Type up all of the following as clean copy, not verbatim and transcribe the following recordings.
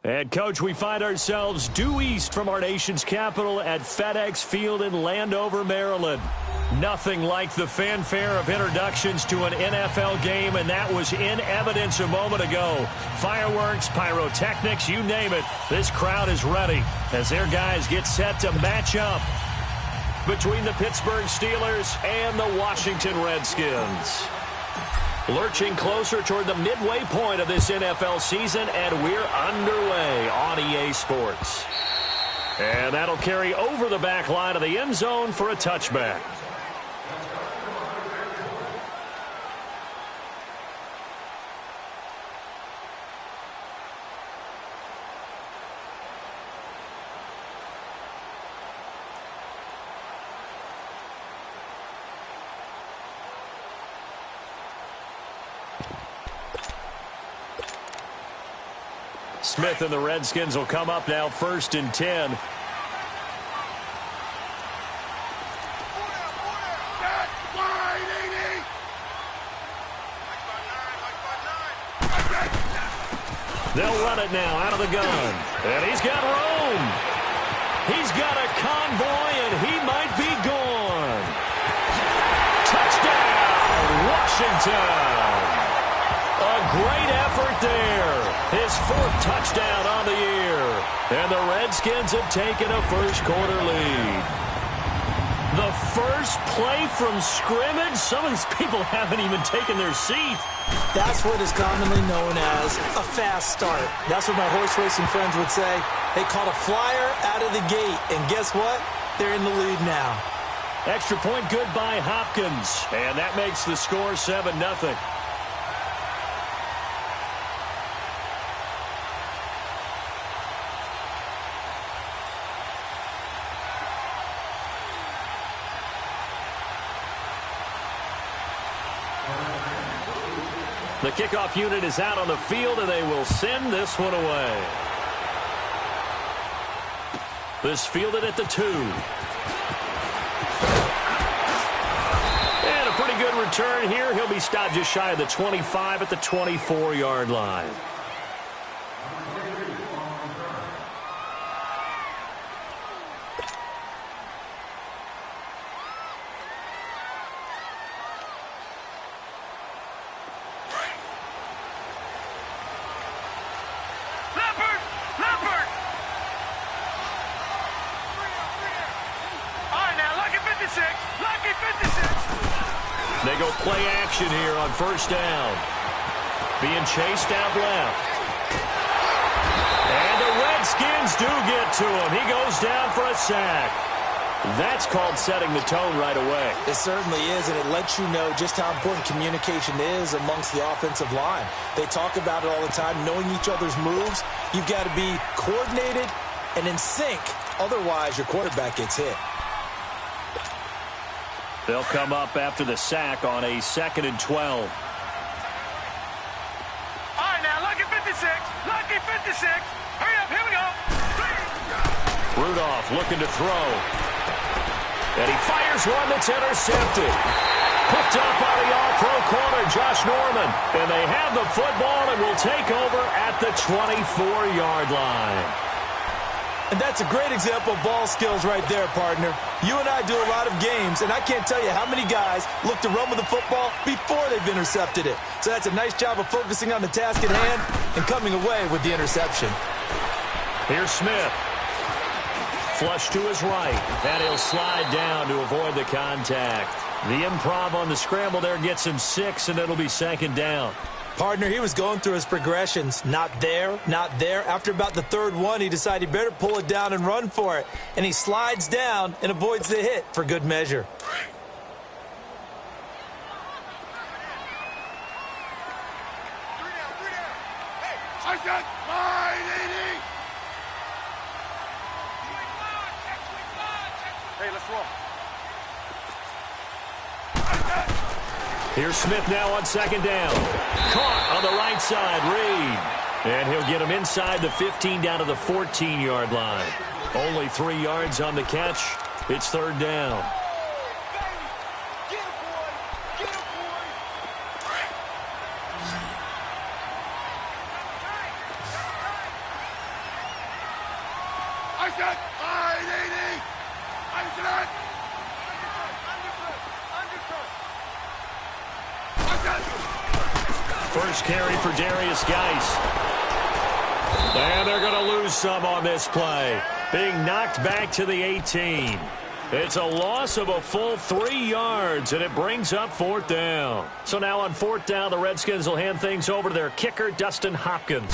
And, Coach, we find ourselves due east from our nation's capital at FedEx Field in Landover, Maryland. Nothing like the fanfare of introductions to an NFL game, and that was in evidence a moment ago. Fireworks, pyrotechnics, you name it. This crowd is ready as their guys get set to match up between the Pittsburgh Steelers and the Washington Redskins. Lurching closer toward the midway point of this NFL season, and we're underway on EA Sports. And that'll carry over the back line of the end zone for a touchback. Smith and the Redskins will come up now 1st and 10. They'll run it now out of the gun. And he's got room. He's got a convoy, and he might be gone. Touchdown, Washington. A great effort there. His 4th touchdown on the year. And the Redskins have taken a first-quarter lead. The first play from scrimmage? Some of these people haven't even taken their seat. That's what is commonly known as a fast start. That's what my horse racing friends would say. They caught a flyer out of the gate. And guess what? They're in the lead now. Extra point good by Hopkins. And that makes the score 7-0. The kickoff unit is out on the field, and they will send this one away. This fielded at the 2. And a pretty good return here. He'll be stopped just shy of the 25 at the 24-yard line. They go play action here on 1st down. Being chased out left. And the Redskins do get to him. He goes down for a sack. That's called setting the tone right away. It certainly is, and it lets you know just how important communication is amongst the offensive line. They talk about it all the time, knowing each other's moves. You've got to be coordinated and in sync. Otherwise, your quarterback gets hit. They'll come up after the sack on a 2nd and 12. All right, now, lucky 56. Lucky 56. Hurry up, here we go. Rudolph looking to throw. And he fires one that's intercepted. Picked up by the all-pro corner, Josh Norman. And they have the football and will take over at the 24-yard line. And that's a great example of ball skills right there, partner. You and I do a lot of games, and I can't tell you how many guys look to run with the football before they've intercepted it. So that's a nice job of focusing on the task at hand and coming away with the interception. Here's Smith. Flush to his right. And he'll slide down to avoid the contact. The improv on the scramble there gets him 6, and it'll be 2nd down. Partner, he was going through his progressions. Not there, not there. After about the 3rd one, he decided he better pull it down and run for it. And he slides down and avoids the hit for good measure. Hey, let's roll. Here's Smith now on 2nd down. Caught on the right side, Reed. And he'll get him inside the 15 down to the 14-yard line. Only 3 yards on the catch. It's 3rd down. First carry for Darius Geis. And they're going to lose some on this play. Being knocked back to the 18. It's a loss of a full 3 yards, and it brings up 4th down. So now on 4th down, the Redskins will hand things over to their kicker, Dustin Hopkins.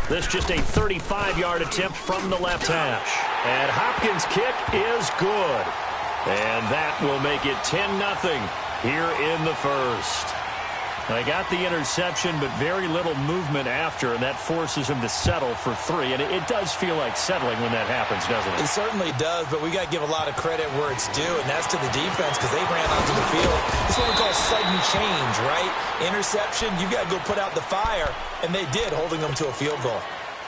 This just a 35-yard attempt from the left hash. And Hopkins' kick is good. And that will make it 10-0 here in the first. They got the interception, but very little movement after, and that forces him to settle for 3. And it does feel like settling when that happens, doesn't it? It certainly does, but we got to give a lot of credit where it's due, and that's to the defense because they ran onto the field. It's what we call sudden change, right? Interception, you got to go put out the fire, and they did, holding them to a field goal.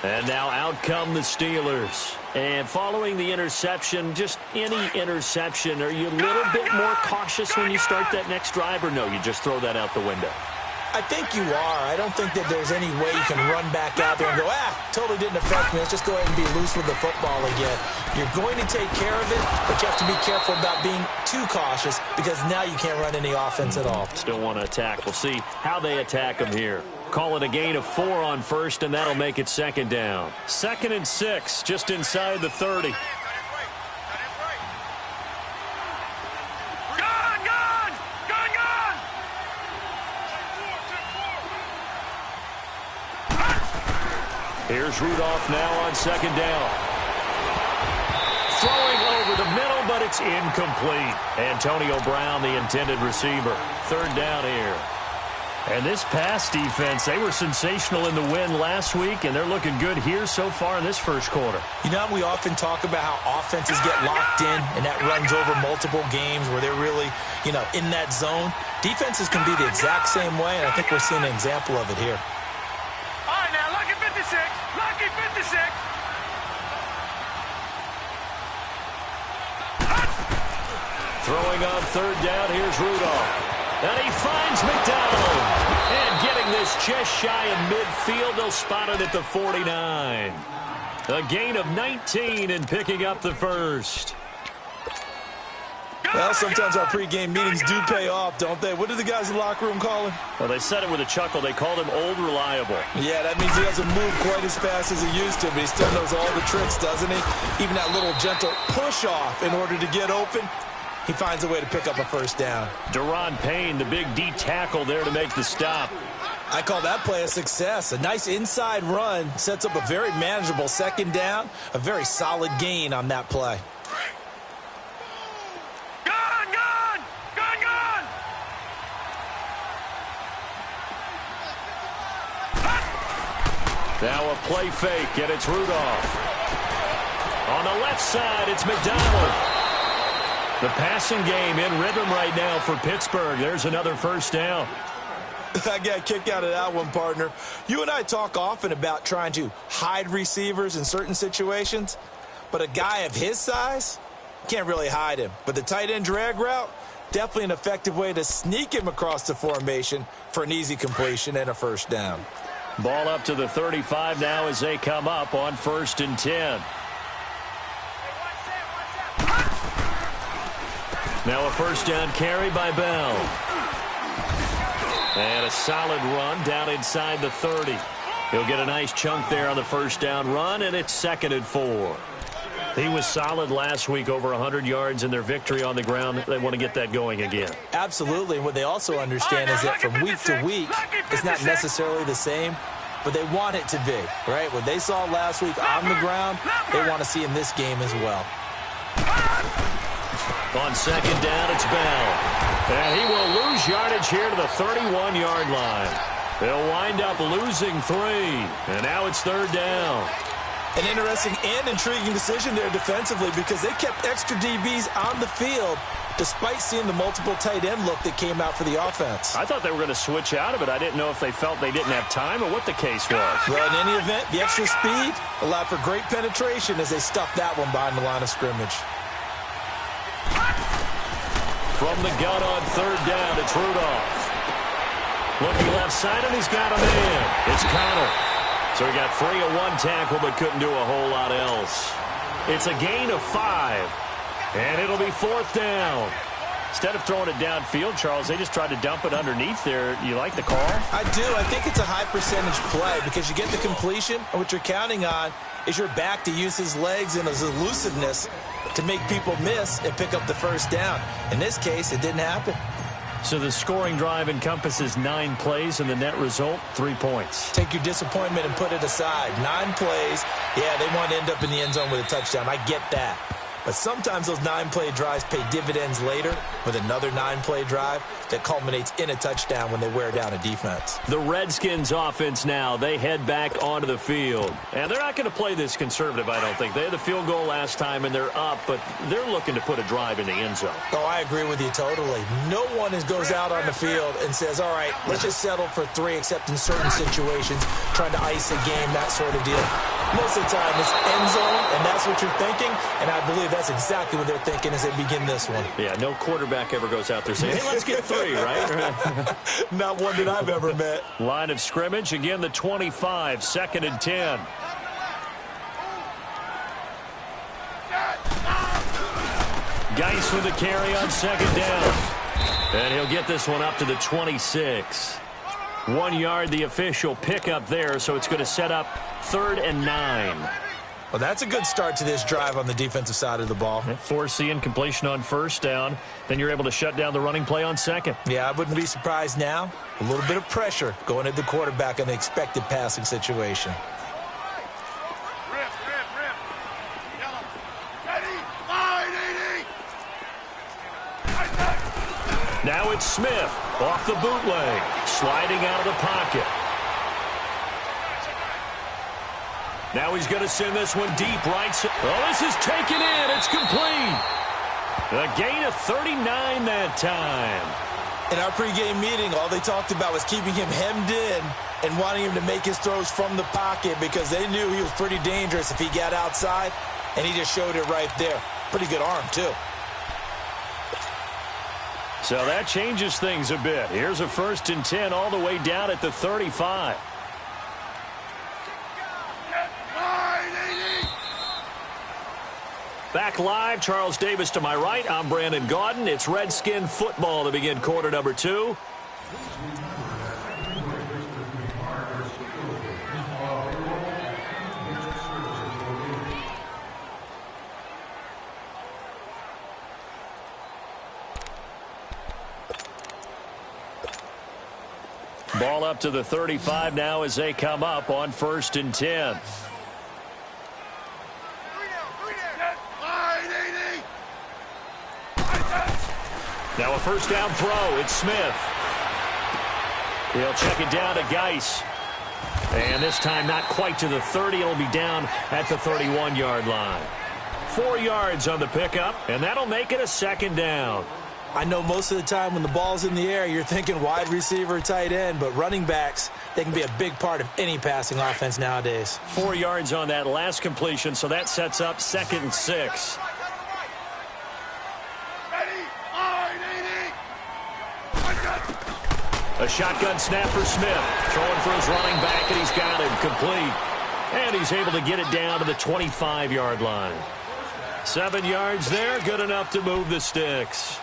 And now out come the Steelers. And following the interception, just any interception, are you a little bit more cautious when you start that next drive, or no, you just throw that out the window? I think you are. I don't think that there's any way you can run back out there and go, totally didn't affect me. Let's just go ahead and be loose with the football again. You're going to take care of it, but you have to be careful about being too cautious because now you can't run any offense at all. Still want to attack. We'll see how they attack them here. Call it a gain of 4 on first, and that'll make it 2nd down. 2nd and 6, just inside the 30. Here's Rudolph now on 2nd down. Throwing over the middle, but it's incomplete. Antonio Brown, the intended receiver. 3rd down here. And this pass defense, they were sensational in the win last week, and they're looking good here so far in this first quarter. You know, we often talk about how offenses get locked in, and that runs over multiple games where they're really, in that zone. Defenses can be the exact same way, and I think we're seeing an example of it here. All right, now, lucky 56. Lucky 56. Throwing on 3rd down, here's Rudolph. And he finds McDonald. And getting this just shy of midfield, they'll spot it at the 49. A gain of 19 and picking up the first. Well, sometimes our pregame meetings do pay off, don't they? What do the guys in the locker room call him? Well, they said it with a chuckle. They called him Old Reliable. Yeah, that means he doesn't move quite as fast as he used to, but he still knows all the tricks, doesn't he? Even that little gentle push-off in order to get open. He finds a way to pick up a 1st down. Deron Payne, the big D tackle there to make the stop. I call that play a success. A nice inside run sets up a very manageable 2nd down. A very solid gain on that play. Now a play fake, and it's Rudolph. On the left side, it's McDonald. The passing game in rhythm right now for Pittsburgh. There's another 1st down. I got a kick out of that one, partner. You and I talk often about trying to hide receivers in certain situations, but a guy of his size, can't really hide him. But the tight end drag route, definitely an effective way to sneak him across the formation for an easy completion and a 1st down. Ball up to the 35 now as they come up on 1st and 10. Now a 1st down carry by Bell. And a solid run down inside the 30. He'll get a nice chunk there on the 1st down run, and it's 2nd and 4. He was solid last week, over 100 yards in their victory on the ground. They want to get that going again. Absolutely. And what they also understand is that from week to week, it's not necessarily the same, but they want it to be, right? What they saw last week on the ground, they want to see in this game as well. On 2nd down, it's Bell. And he will lose yardage here to the 31-yard line. They'll wind up losing 3. And now it's 3rd down. An interesting and intriguing decision there defensively because they kept extra DBs on the field despite seeing the multiple tight end look that came out for the offense. I thought they were going to switch out of it. I didn't know if they felt they didn't have time or what the case was. Well, in any event, the extra speed allowed for great penetration as they stuffed that one behind the line of scrimmage. From the gun on 3rd down, it's Rudolph. Looking left side, and he's got a man. It's Connor. So he got 3 of 1 tackle, but couldn't do a whole lot else. It's a gain of 5. And it'll be 4th down. Instead of throwing it downfield, Charles, they just tried to dump it underneath there. You like the call? I do. I think it's a high percentage play because you get the completion, and what you're counting on is your back to use his legs and his elusiveness to make people miss and pick up the first down. In this case, it didn't happen. So the scoring drive encompasses 9 plays, and the net result, 3 points. Take your disappointment and put it aside. 9 plays. Yeah, they want to end up in the end zone with a touchdown. I get that. But sometimes those 9-play drives pay dividends later with another 9-play drive that culminates in a touchdown when they wear down a defense. The Redskins offense now, they head back onto the field. And they're not going to play this conservative, I don't think. They had the field goal last time, and they're up, but they're looking to put a drive in the end zone. Oh, I agree with you totally. No one goes out on the field and says, all right, let's just settle for 3, except in certain situations, trying to ice a game, that sort of deal. Most of the time, it's end zone, and that's what you're thinking, and I believe that's exactly what they're thinking as they begin this one. Yeah, no quarterback ever goes out there saying, hey, let's get 3, right? Not one that I've ever met. Line of scrimmage, again, the 25, 2nd and 10. Geis with the carry on 2nd down. And he'll get this one up to the 26. 1 yard, the official pickup there, so it's going to set up 3rd and 9. Well, that's a good start to this drive on the defensive side of the ball. Forcing completion on 1st down. Then you're able to shut down the running play on 2nd. Yeah, I wouldn't be surprised now. A little bit of pressure going at the quarterback in the expected passing situation. Now it's Smith off the bootleg, sliding out of the pocket. Now he's going to send this one deep right. Oh, this is taken in. It's complete. A gain of 39 that time. In our pregame meeting, all they talked about was keeping him hemmed in and wanting him to make his throws from the pocket because they knew he was pretty dangerous if he got outside, and he just showed it right there. Pretty good arm, too. So that changes things a bit. Here's a 1st and 10 all the way down at the 35. Back live, Charles Davis to my right. I'm Brandon Gaudin. It's Redskin football to begin quarter number 2. Ball up to the 35 now as they come up on 1st and 10. Now a 1st down throw. It's Smith. He'll check it down to Geis. And this time not quite to the 30. It'll be down at the 31-yard line. 4 yards on the pickup, and that'll make it a 2nd down. I know most of the time when the ball's in the air, you're thinking wide receiver, tight end, but running backs, they can be a big part of any passing offense nowadays. 4 yards on that last completion, so that sets up 2nd and 6. A shotgun snap for Smith. Throwing for his running back, and he's got him complete. And he's able to get it down to the 25-yard line. 7 yards there, good enough to move the sticks.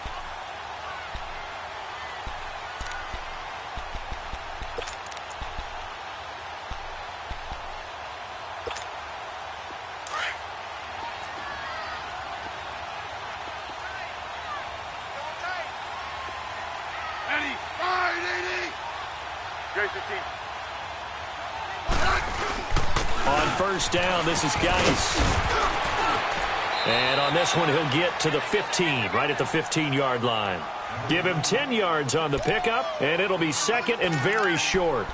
On 1st down, this is Geis. And on this one, he'll get to the 15, right at the 15-yard line. Give him 10 yards on the pickup, and it'll be 2nd and very short.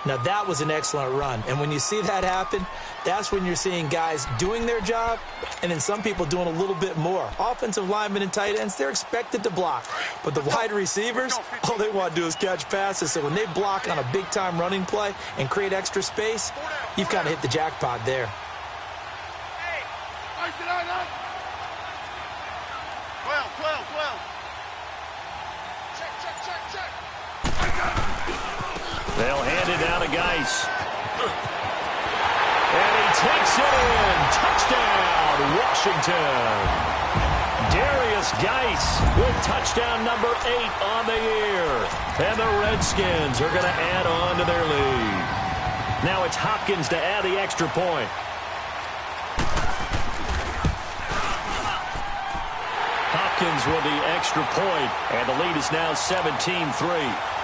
Now, that was an excellent run. And when you see that happen, that's when you're seeing guys doing their job and then some people doing a little bit more. Offensive linemen and tight ends, they're expected to block. But the wide receivers, all they want to do is catch passes. So when they block on a big-time running play and create extra space, you've kind of hit the jackpot there. They'll hand it down to Geis. And he takes it in. Touchdown, Washington. Darius Geis with touchdown number 8 on the year. And the Redskins are going to add on to their lead. Now it's Hopkins to add the extra point. Hopkins with the extra point, and the lead is now 17-3.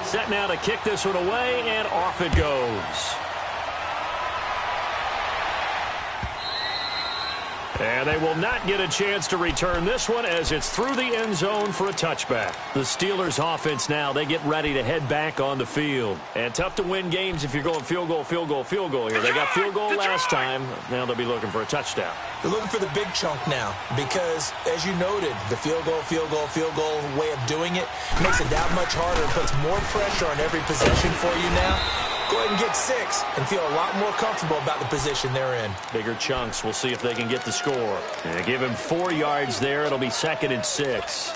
Set now to kick this one away, and off it goes. And they will not get a chance to return this one as it's through the end zone for a touchback. The Steelers offense now, they get ready to head back on the field. And tough to win games if you're going field goal, field goal, field goal here. They got field goal last time. Now they'll be looking for a touchdown. They're looking for the big chunk now because, as you noted, the field goal way of doing it makes it that much harder and puts more pressure on every possession for you now. Go ahead and get 6 and feel a lot more comfortable about the position they're in. Bigger chunks. We'll see if they can get the score. And give him 4 yards there. It'll be 2nd and 6.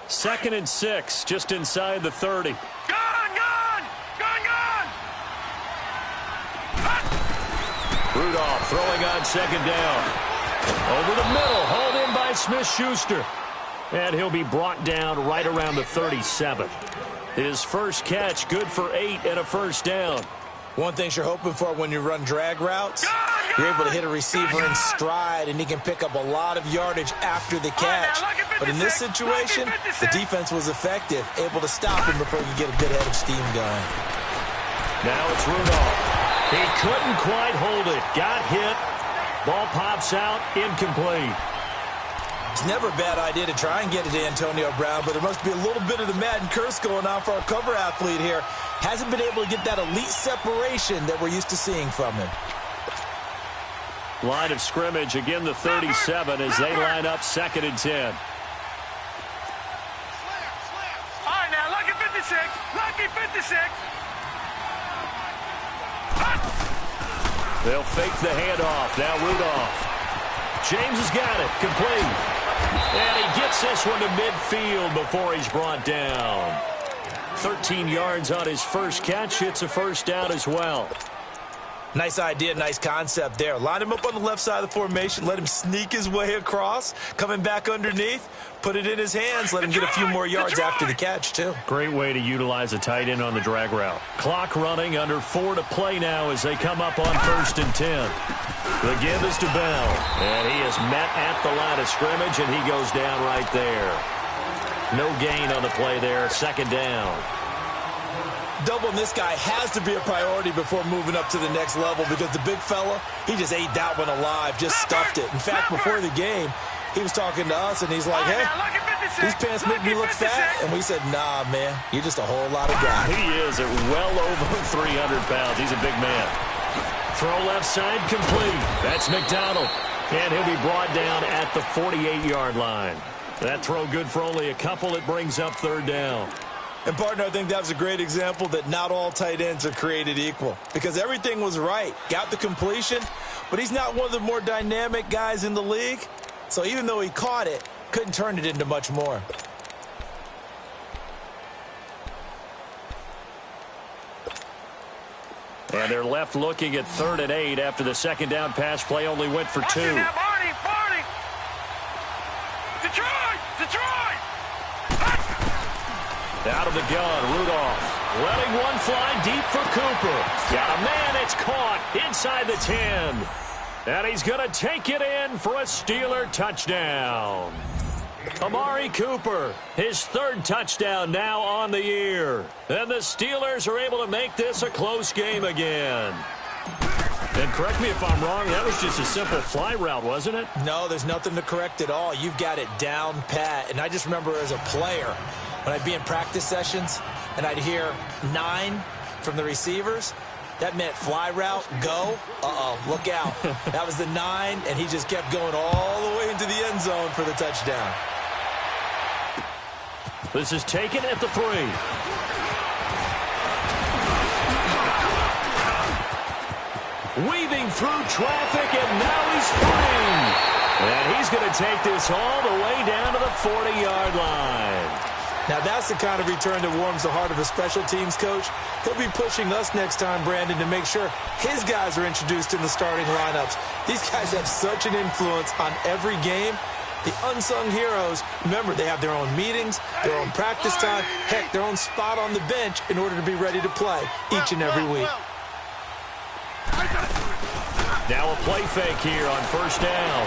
Second and 6, just inside the 30. Gone! Rudolph throwing on 2nd down. Over the middle, hauled in by Smith-Schuster. And he'll be brought down right around the 37. His first catch, good for 8 and a first down. One thing you're hoping for when you run drag routes, you're able to hit a receiver in stride, and he can pick up a lot of yardage after the catch. But in this situation, the defense was effective, able to stop him before you get a good head of steam going. Now it's Rudolph. He couldn't quite hold it. Got hit. Ball pops out. Incomplete. It's never a bad idea to try and get it to Antonio Brown, but there must be a little bit of the Madden curse going on for our cover athlete here. Hasn't been able to get that elite separation that we're used to seeing from him. Line of scrimmage, again the 37 as they line up 2nd and 10. All right, now, lucky 56. Lucky 56. They'll fake the handoff. Now Rudolph. James has got it. Complete. And he gets this one to midfield before he's brought down. 13 yards on his first catch. It's a first down as well. Nice idea, nice concept there. Line him up on the left side of the formation. Let him sneak his way across. Coming back underneath. Put it in his hands. Let him get a few more yards after the catch, too. Great way to utilize a tight end on the drag route. Clock running, under 4 to play now as they come up on 1st and 10. The give is to Bell. And he is met at the line of scrimmage, and he goes down right there. No gain on the play there. 2nd down. Doubling this guy has to be a priority before moving up to the next level because the big fella, he just ate that one alive, just stuffed it. In fact, before the game, he was talking to us, and he's like, hey, these pants make me look fat. And we said, nah, man, you're just a whole lot of guy. He is at well over 300 pounds. He's a big man. Throw left side complete. That's McDonald. And he'll be brought down at the 48-yard line. That throw good for only a couple. It brings up 3rd down. And, partner, I think that was a great example that not all tight ends are created equal because everything was right. Got the completion, but he's not one of the more dynamic guys in the league. So even though he caught it, couldn't turn it into much more. And they're left looking at 3rd and 8 after the 2nd down pass play only went for 2. Barney. Detroit. Out of the gun, Rudolph. Letting one fly deep for Cooper. Got a man, it's caught inside the 10. And he's going to take it in for a Steeler touchdown. Amari Cooper, his 3rd touchdown now on the year. And the Steelers are able to make this a close game again. And correct me if I'm wrong, that was just a simple fly route, wasn't it? No, there's nothing to correct at all. You've got it down pat. And I just remember as a player, when I'd be in practice sessions and I'd hear 9 from the receivers, that meant fly route, go. Look out. That was the 9, and he just kept going all the way into the end zone for the touchdown. This is taken at the 3. weaving through traffic, and now he's free. And he's going to take this all the way down to the 40-yard line. Now, that's the kind of return that warms the heart of a special teams coach. He'll be pushing us next time, Brandon, to make sure his guys are introduced in the starting lineups. These guys have such an influence on every game. The unsung heroes, remember, they have their own meetings, their own practice time, heck, their own spot on the bench in order to be ready to play each and every week. Now a play fake here on first down.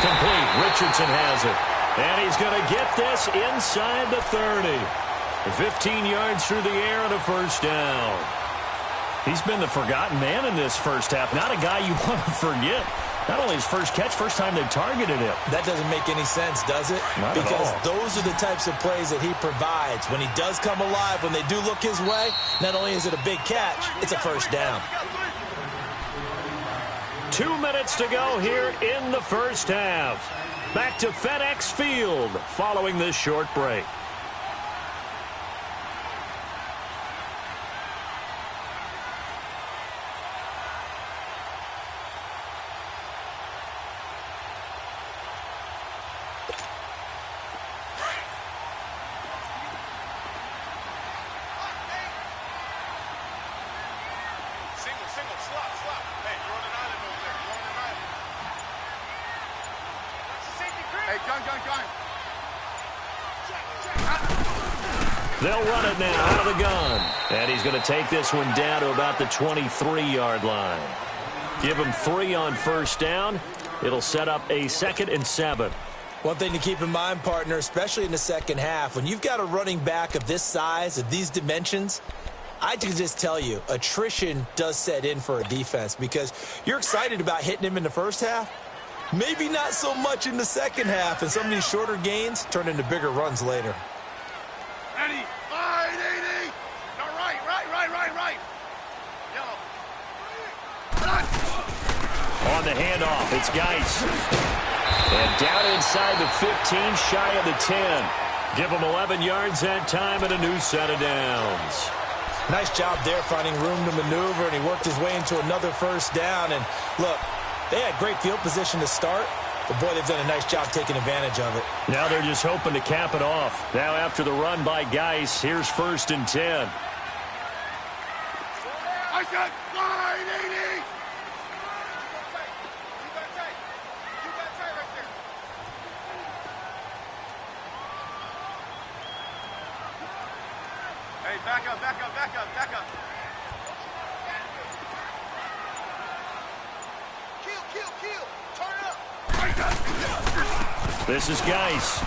Complete. Richardson has it. And he's going to get this inside the 30. 15 yards through the air and a first down. He's been the forgotten man in this first half. Not a guy you want to forget. Not only his first catch, first time they've targeted him. That doesn't make any sense, does it? Not because at all. Those are the types of plays that he provides. When he does come alive, when they do look his way, not only is it a big catch, it's a first down. 2 minutes to go here in the first half. Back to FedEx Field following this short break. Single, slot. Hey, you're on an island over there. You're on an island. Hey, gun. They'll run it now out of the gun. And he's going to take this one down to about the 23-yard line. Give him 3 on first down. It'll set up a 2nd and 7. One thing to keep in mind, partner, especially in the second half, when you've got a running back of this size, of these dimensions, I can just tell you, attrition does set in for a defense because you're excited about hitting him in the first half. Maybe not so much in the second half, and some of these shorter gains turn into bigger runs later. Ready? 580. No, right. Yellow. On the handoff, it's Geis. And down inside the 15, shy of the 10. Give him 11 yards that time and a new set of downs. Nice job there finding room to maneuver, and he worked his way into another first down. And look, they had great field position to start, but boy, they've done a nice job taking advantage of it. Now they're just hoping to cap it off. Now after the run by Geis, here's 1st and 10. I said 580. You got tight right there. Hey, back up. Kill. Turn up. This is Geis.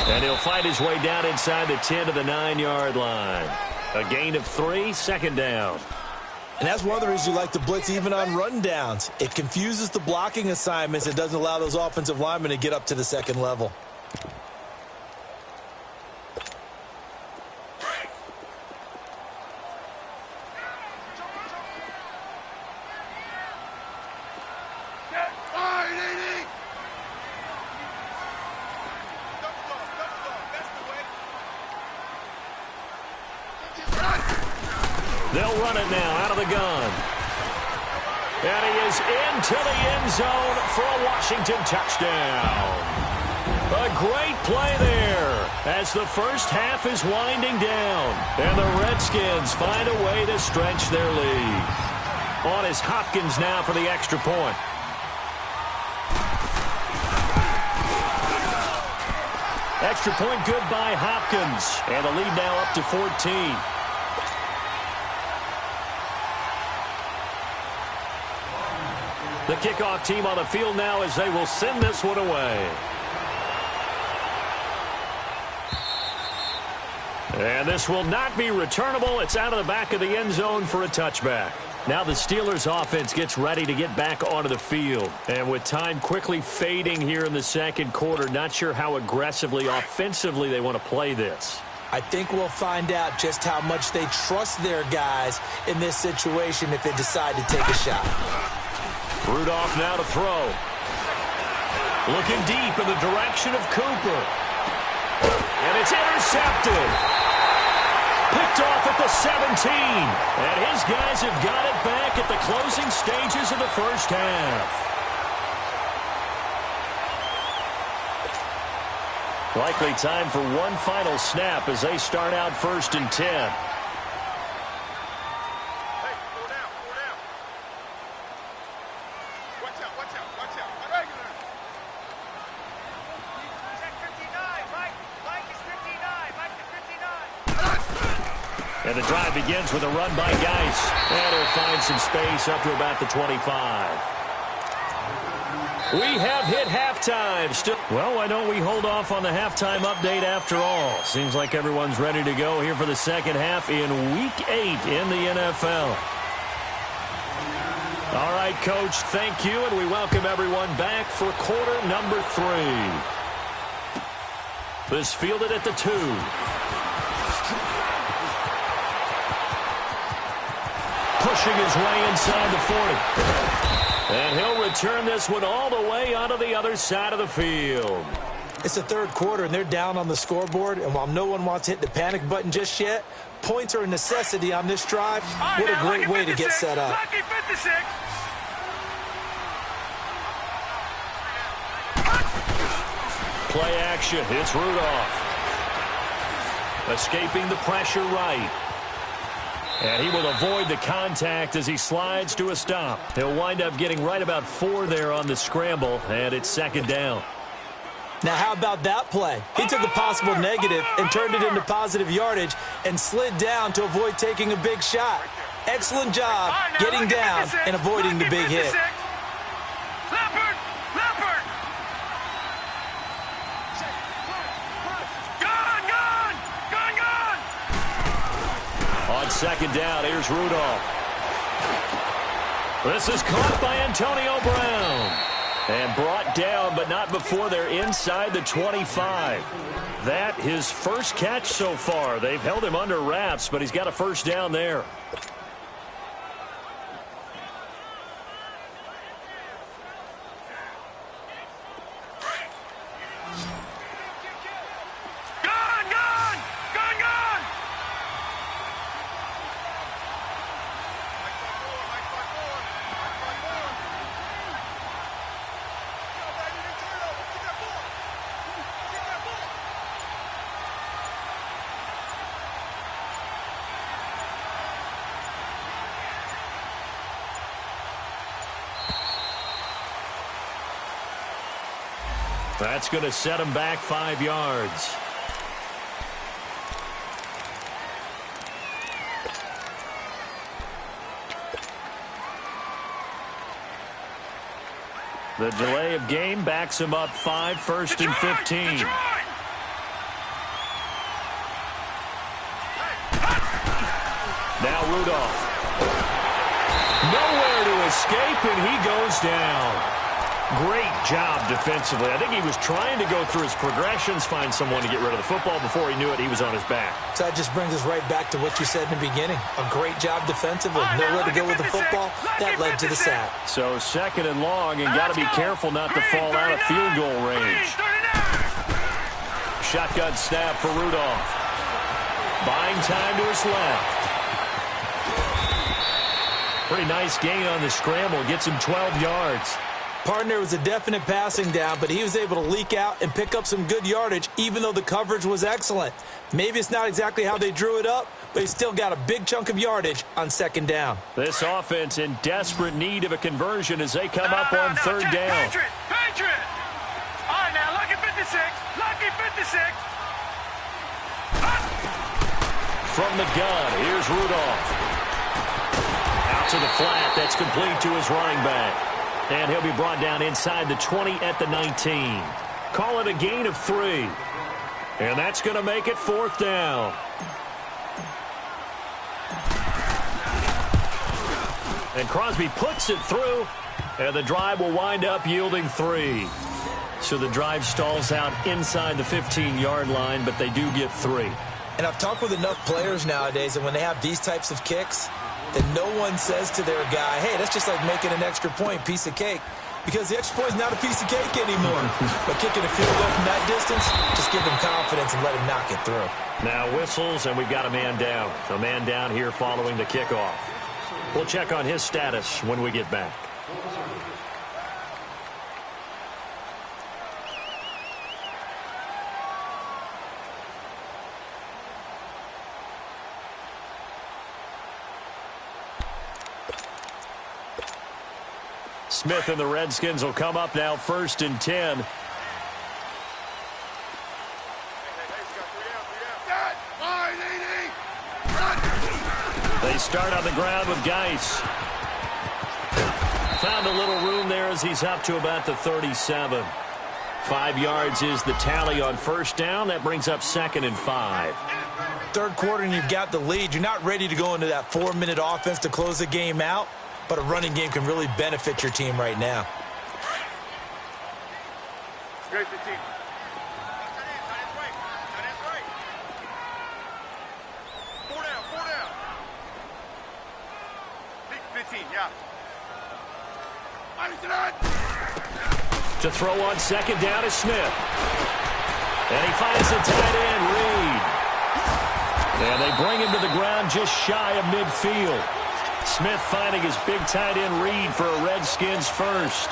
And he'll fight his way down inside the 10 to the 9-yard line. A gain of 3, 2nd down. And that's one of the reasons you like to blitz even on run downs. It confuses the blocking assignments. It doesn't allow those offensive linemen to get up to the second level. They'll run it now out of the gun. And he is into the end zone for a Washington touchdown. A great play there as the first half is winding down. And the Redskins find a way to stretch their lead. On is Hopkins now for the extra point. Extra point good by Hopkins. And the lead now up to 14. The kickoff team on the field now as they will send this one away. And this will not be returnable. It's out of the back of the end zone for a touchback. Now the Steelers offense gets ready to get back onto the field. And with time quickly fading here in the second quarter, not sure how aggressively, offensively they want to play this. I think we'll find out just how much they trust their guys in this situation if they decide to take a shot. Rudolph now to throw. Looking deep in the direction of Cooper. And it's intercepted. Picked off at the 17. And his guys have got it back at the closing stages of the first half. Likely time for one final snap as they start out 1st and 10. Hey, go down. Watch out. Regular. Check 59. Mike is 59. Mike is 59. And the drive begins with a run by Geis. And he'll find some space up to about the 25. We have hit halftime. Well, why don't we hold off on the halftime update after all? Seems like everyone's ready to go here for the second half in Week 8 in the NFL. All right, Coach, thank you, and we welcome everyone back for quarter number 3. This fielded at the 2. Pushing his way inside the 40. And he'll return this one all the way onto the other side of the field. It's the third quarter, and they're down on the scoreboard. And while no one wants to hit the panic button just yet, points are a necessity on this drive. What a great way to get set up. Lucky 56. Play action. It's Rudolph. Escaping the pressure right. And he will avoid the contact as he slides to a stop. He'll wind up getting right about 4 there on the scramble, and it's 2nd down. Now, how about that play? He took a possible negative and turned it into positive yardage and slid down to avoid taking a big shot. Excellent job getting down and avoiding the big hit. Leopard! Gone! On 2nd down, here's Rudolph. This is caught by Antonio Brown. And brought down, but not before they're inside the 25. That his first catch so far. They've held him under wraps, but he's got a first down there. That's going to set him back 5 yards. The delay of game backs him up 5, 1st and 15. Now Rudolph. Nowhere to escape, and he goes down. Great job defensively. I think he was trying to go through his progressions, find someone to get rid of the football. Before he knew it, he was on his back. So that just brings us right back to what you said in the beginning. A great job defensively. Nowhere to go with the football. That led to the sack. So 2nd and long, and got to be careful not to fall out of field goal range. Shotgun snap for Rudolph. Buying time to his left. Pretty nice gain on the scramble. Gets him 12 yards. Partner was a definite passing down, but he was able to leak out and pick up some good yardage, even though the coverage was excellent. Maybe it's not exactly how they drew it up, but he still got a big chunk of yardage on 2nd down. This offense in desperate need of a conversion as they come up on 3rd down. Patriot! All right, now, lucky 56. Lucky 56. From the gun, here's Rudolph. Out to the flat, that's complete to his running back. And he'll be brought down inside the 20 at the 19. Call it a gain of 3. And that's going to make it 4th down. And Crosby puts it through, and the drive will wind up yielding 3. So the drive stalls out inside the 15-yard line, but they do get 3. And I've talked with enough players nowadays, and when they have these types of kicks, that no one says to their guy, hey, that's just like making an extra point, piece of cake. because the extra point is not a piece of cake anymore. But kicking a field goal from that distance, just give him confidence and let him knock it through. Now whistles, and we've got a man down. A man down here following the kickoff. We'll check on his status when we get back. Smith and the Redskins will come up now 1st and 10. They start on the ground with Geis. Found a little room there as he's up to about the 37. 5 yards is the tally on 1st down. That brings up 2nd and 5. Third quarter and you've got the lead. You're not ready to go into that 4-minute offense to close the game out. But a running game can really benefit your team right now. Great 15. 4 down, 4 down. 15, yeah. To throw on 2nd down is Smith. And he finds the tight end, Reed. And they bring him to the ground just shy of midfield. Smith finding his big tight end Reed for a Redskins first.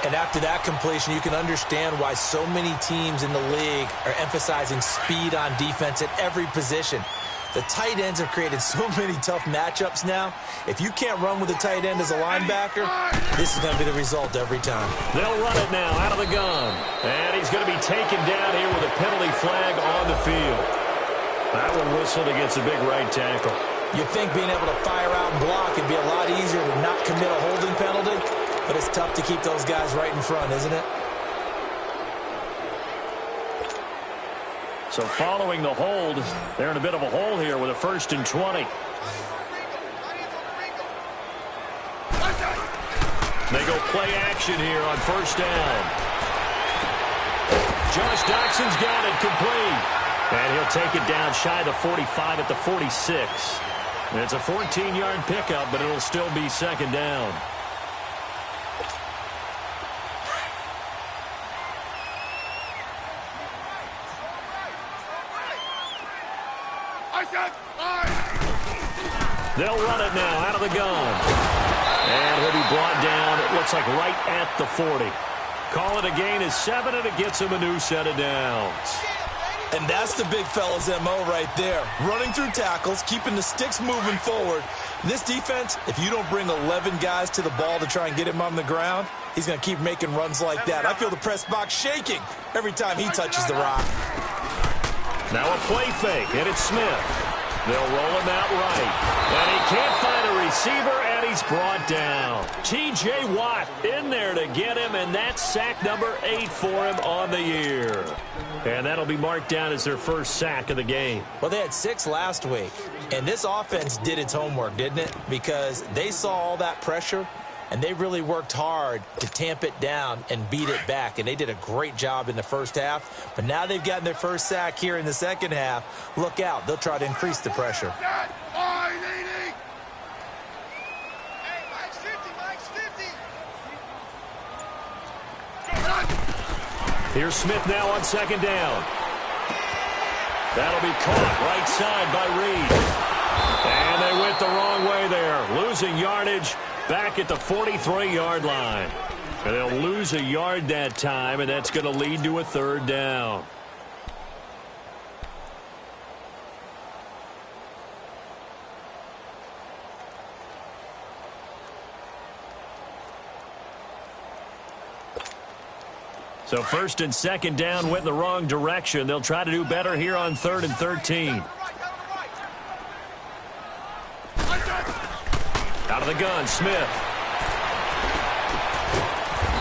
And after that completion, you can understand why so many teams in the league are emphasizing speed on defense at every position. The tight ends have created so many tough matchups now. If you can't run with a tight end as a linebacker, this is going to be the result every time. They'll run it now out of the gun. And he's going to be taken down here with a penalty flag on the field. That one whistled against a big right tackle. You'd think being able to fire out and block would be a lot easier to not commit a holding penalty, but it's tough to keep those guys right in front, isn't it? So following the hold, they're in a bit of a hole here with a 1st and 20. They go play action here on 1st down. Josh Doxson's got it complete. And he'll take it down shy of the 45 at the 46. And it's a 14-yard pickup, but it'll still be 2nd down. They'll run it now out of the gun. And he'll be brought down, it looks like right at the 40. Call it a gain of 7, and it gets him a new set of downs. And that's the big fella's MO right there. Running through tackles, keeping the sticks moving forward. This defense, if you don't bring 11 guys to the ball to try and get him on the ground, he's going to keep making runs like that. I feel the press box shaking every time he touches the rock. Now a play fake, and it's Smith. They'll roll him out right. And he can't find a receiver, and he's brought down. T.J. Watt in there to get him, and that's sack number 8 for him on the year. And that'll be marked down as their first sack of the game. Well, they had 6 last week, and this offense did its homework, didn't it? Because they saw all that pressure, and they really worked hard to tamp it down and beat it back. And they did a great job in the first half. But now they've gotten their first sack here in the second half. Look out. They'll try to increase the pressure. Here's Smith now on 2nd down. That'll be caught right side by Reed. And they went the wrong way there. Losing yardage back at the 43-yard line. And they'll lose a yard that time, and that's going to lead to a 3rd down. So 1st and 2nd down went in the wrong direction. They'll try to do better here on 3rd and 13. Out of the gun, Smith.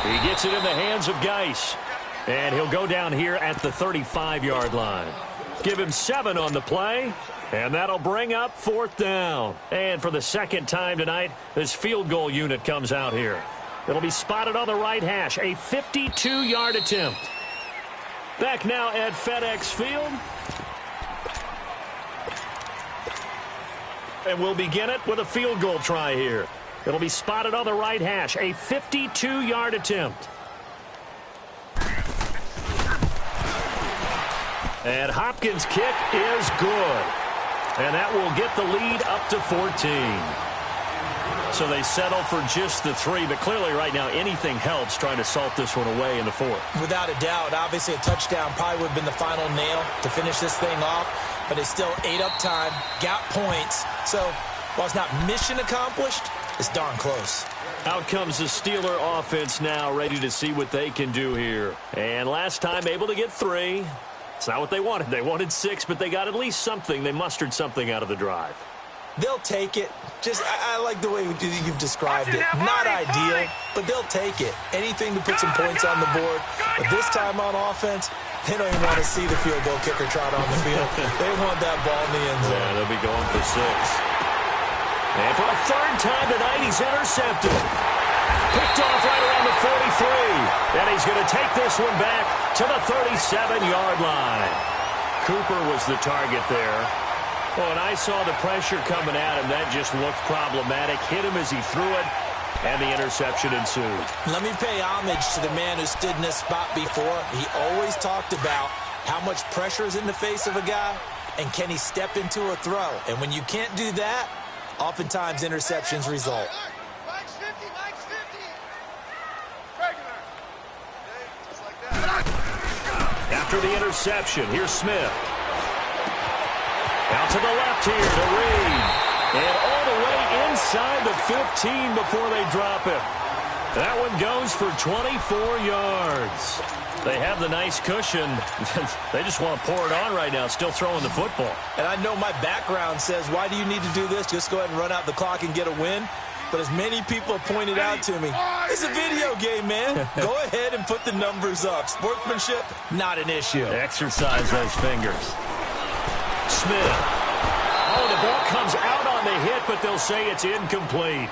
He gets it in the hands of Geis. And he'll go down here at the 35-yard line. Give him 7 on the play. And that'll bring up 4th down. And for the 2nd time tonight, this field goal unit comes out here. It'll be spotted on the right hash. A 52-yard attempt. Back now at FedEx Field. And we'll begin it with a field goal try here. It'll be spotted on the right hash. A 52-yard attempt. And Hopkins' kick is good. And that will get the lead up to 14. So they settle for just the 3, but clearly right now anything helps trying to salt this one away in the 4th. Without a doubt, obviously a touchdown probably would have been the final nail to finish this thing off, but they still ate up time, got points. So while it's not mission accomplished, it's darn close. Out comes the Steeler offense now, ready to see what they can do here. And last time able to get 3. It's not what they wanted. They wanted 6, but they got at least something. They mustered something out of the drive. They'll take it. I like the way you've described it. Not ideal, but they'll take it. Anything to put some points on the board. But this time on offense, they don't even want to see the field goal kicker trot on the field. They want that ball in the end zone. Yeah, they'll be going for 6. And for a 3rd time tonight, he's intercepted. Picked off right around the 43. And he's going to take this one back to the 37-yard line. Cooper was the target there. Well, and I saw the pressure coming at him. That just looked problematic. Hit him as he threw it, and the interception ensued. Let me pay homage to the man who stood in this spot before. He always talked about how much pressure is in the face of a guy, and can he step into a throw. And when you can't do that, oftentimes interceptions result. After the interception, here's Smith. Out to the left here to Reed. And all the way inside the 15 before they drop it. That one goes for 24 yards. They have the nice cushion. They just want to pour it on right now, still throwing the football. And I know my background says, why do you need to do this? Just go ahead and run out the clock and get a win. But as many people have pointed out to me, it's a video game, man. Go ahead and put the numbers up. Sportsmanship, not an issue. Exercise those fingers. Smith. Oh, the ball comes out on the hit, but they'll say it's incomplete.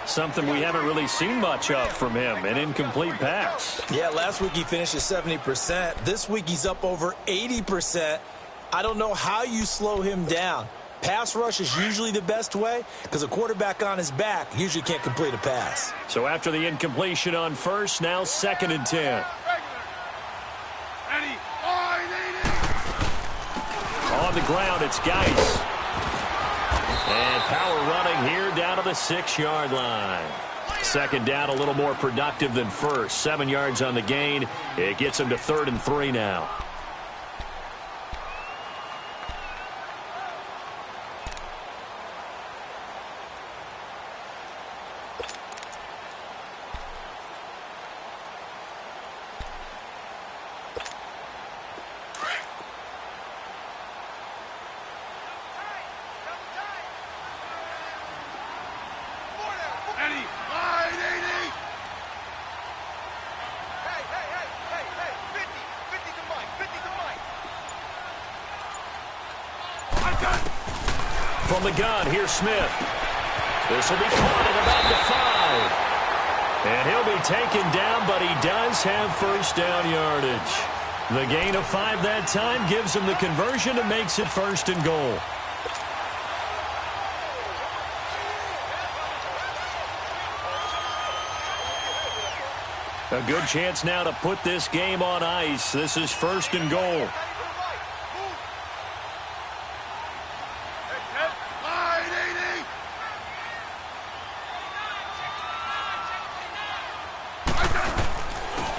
Something we haven't really seen much of from him, an incomplete pass. Yeah, last week he finished at 70%. This week he's up over 80%. I don't know how you slow him down. Pass rush is usually the best way because a quarterback on his back usually can't complete a pass. So after the incompletion on first, now 2nd and 10. On the ground, it's Geis. And power running here down to the 6-yard line. 2nd down, a little more productive than first. 7 yards on the gain. It gets them to 3rd and 3 now. From the gun, here's Smith. This will be caught at about the 5. And he'll be taken down, but he does have first down yardage. The gain of 5 that time gives him the conversion and makes it 1st and goal. A good chance now to put this game on ice. This is 1st and goal.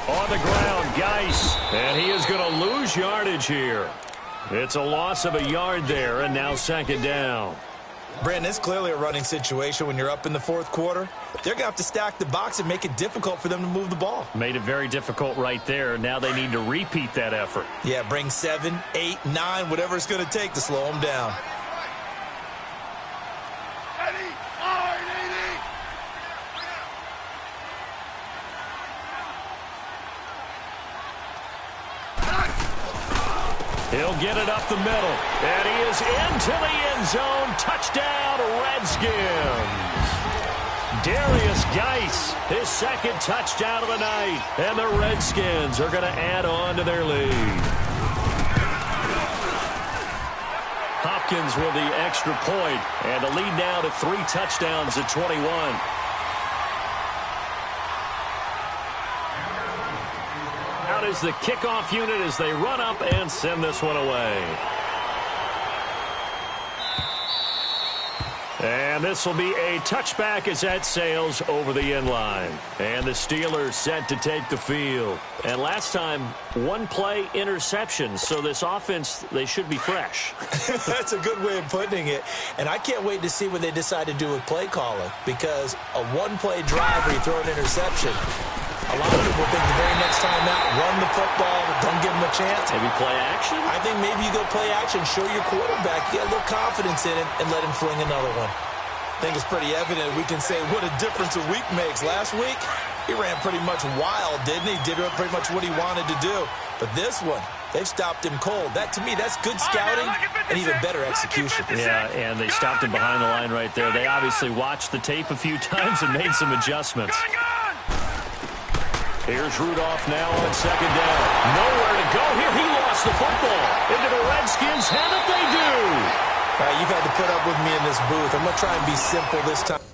On the ground, Geis, and he is going to lose yardage here. It's a loss of a yard there, and now 2nd down. Brandon, it's clearly a running situation when you're up in the 4th quarter. They're going to have to stack the box and make it difficult for them to move the ball. Made it very difficult right there. Now they need to repeat that effort. Yeah, bring 7, 8, 9, whatever it's going to take to slow them down. He'll get it up the middle, and he is into the end zone. Touchdown, Redskins. Darius Geis, his 2nd touchdown of the night, and the Redskins are going to add on to their lead. Hopkins with the extra point, and the lead now to 3 touchdowns at 21. is the kickoff unit as they run up and send this one away. And this will be a touchback as that sails over the end line. And the Steelers set to take the field. And last time, one play interception. So this offense, they should be fresh. That's a good way of putting it. And I can't wait to see what they decide to do with play calling. Because a one-play drive where you throw an interception, a lot of people think the very next time out, run the football, don't give them a chance. Maybe play action? I think maybe you go play action, show your quarterback, get a little confidence in it, and let him fling another one. I think it's pretty evident we can say what a difference a week makes. Last week, he ran pretty much wild, didn't he? Did pretty much what he wanted to do. But this one, they've stopped him cold. That, to me, that's good scouting and even better execution. Yeah, and they stopped him behind the line right there. They obviously watched the tape a few times and made some adjustments. Here's Rudolph now on second down. Nowhere to go here. He lost the football. Into the Redskins' hand if they do. All right, you've had to put up with me in this booth. I'm going to try and be simple this time.